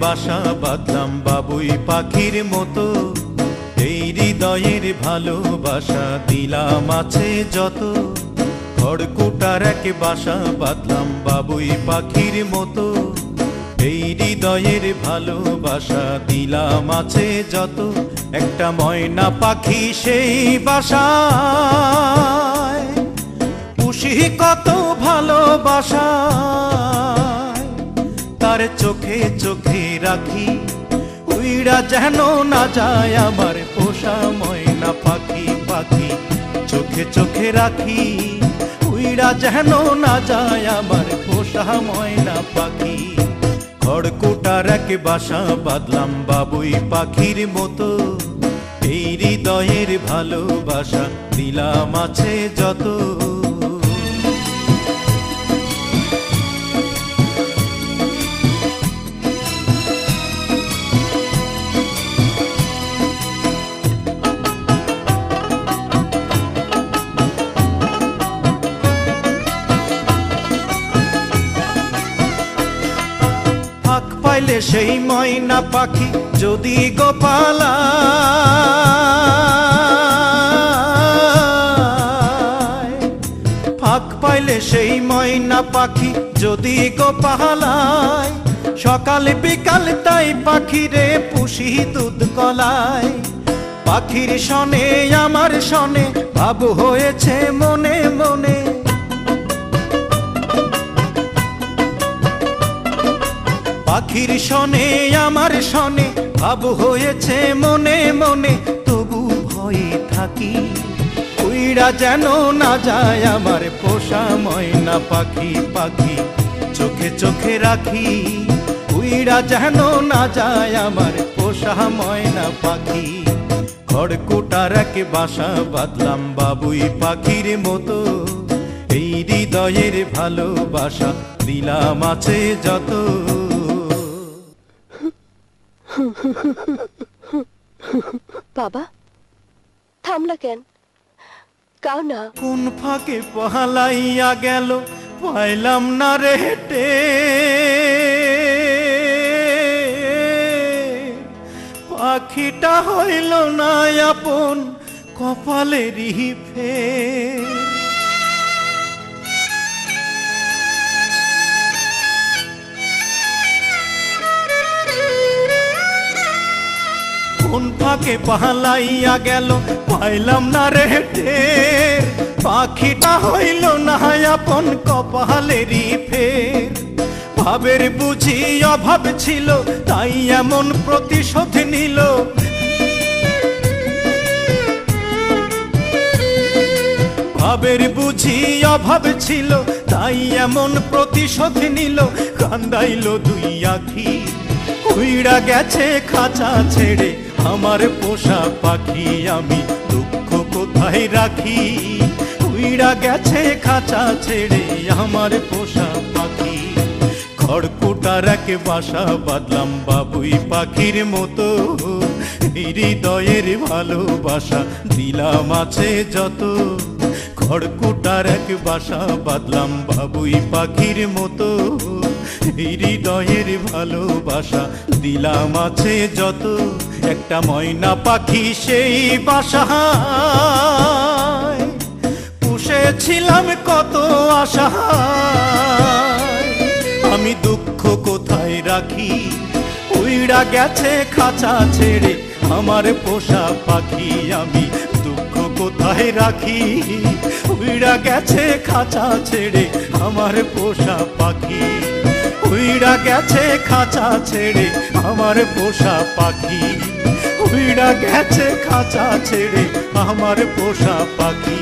বাসা বাঁধলাম বাবুই পাখির মতো, এই হৃদয়ের ভালোবাসা দিলাম আছে যত। খড়কুটার এক বাসা বাঁধলাম বাবুই পাখির মতো, এই হৃদয়ের ভালোবাসা দিলাম আছে যত। একটা ময়না পাখি সেই বাসায় পুষি কত ভালোবাসা, তার চোখে চোখে রাখি উইড়া যেন না যায় আমার পোষা ময়না পাখি। পাখি চোখে চোখে রাখি উইড়া যেন না যায় আমার পোষা ময়না পাখি। খড়কুটার এক বাসা বাঁধলাম বাবুই পাখির মতো, এই হৃদয়ের ভালোবাসা দিলাম আছে যত। ফাঁক পাইলে সেই ময়না পাখি যদি গোপালা, ফাঁক পাইলে সেই ময়না পাখি যদি গোপালায়, সকাল বিকাল তাই পাখিরে পুষি দুধ কলায়। পাখির শনে আমার শনে ভাব হয়েছে মনে মনে, পাখির শনে আমার শনে ভাব হয়েছে মনে মনে। তবু ভয়ে থাকি উইড়া যেন না যায় আমার পোষা ময়না পাখি। পাখি চোখে চোখে রাখি উইড়া যেন না যায় আমার পোষা ময়না পাখি। খড়কুটার এক বাসা বাঁধলাম বাবুই পাখির মতো, এই হৃদয়ের ভালোবাসা দিলাম আছে যত। বাবা থামলা কেন? কাও না। কোন ফাঁকে পালাইয়া গেল পাইলাম না রে হেটে, পাখিটা হইল না আপন কপালেরই ফের। কোন ফাঁকে পালাইয়া গেল পাইলাম না রে টের, পাখিটা হইল না আপন কপালেরই ফের। ভাবের বুঝি অভাব ছিল তাই এমন প্রতিশোধ নিল, ভাবের বুঝি অভাব ছিল তাই এমন প্রতিশোধ নিল। কান্দাইল দুই আখি উইড়া গেছে খাঁচা ছেড়ে আমার পোষা পাখি, আমি দুঃখ কোথায় রাখি। উইড়া গেছে খাঁচা ছেড়ে আমার পোষা পাখি। খড়কুটার এক বাসা বাঁধলাম বাবুই পাখির মতো, হৃদয়ের ভালোবাসা দিলাম আছে যত। খড়কুটার এক বাসা বাঁধলাম বাবুই পাখির মতো, হৃদয়ের ভালোবাসা দিলাম আছে যত। একটা ময়না পাখি সেই বাসায় পুষেছিলাম কত আশা, আমি দুঃখ কোথায় রাখি উইড়া গেছে খাঁচা ছেড়ে আমার পোষা পাখি। আমি দুঃখ কোথায় রাখি উইড়া গেছে খাঁচা ছেড়ে আমার পোষা পাখি। উইড়া গেছে খাঁচা ছেড়ে আমার পোষা পাখি, উইড়া গেছে খাঁচা ছেড়ে আমার পোষা পাখি।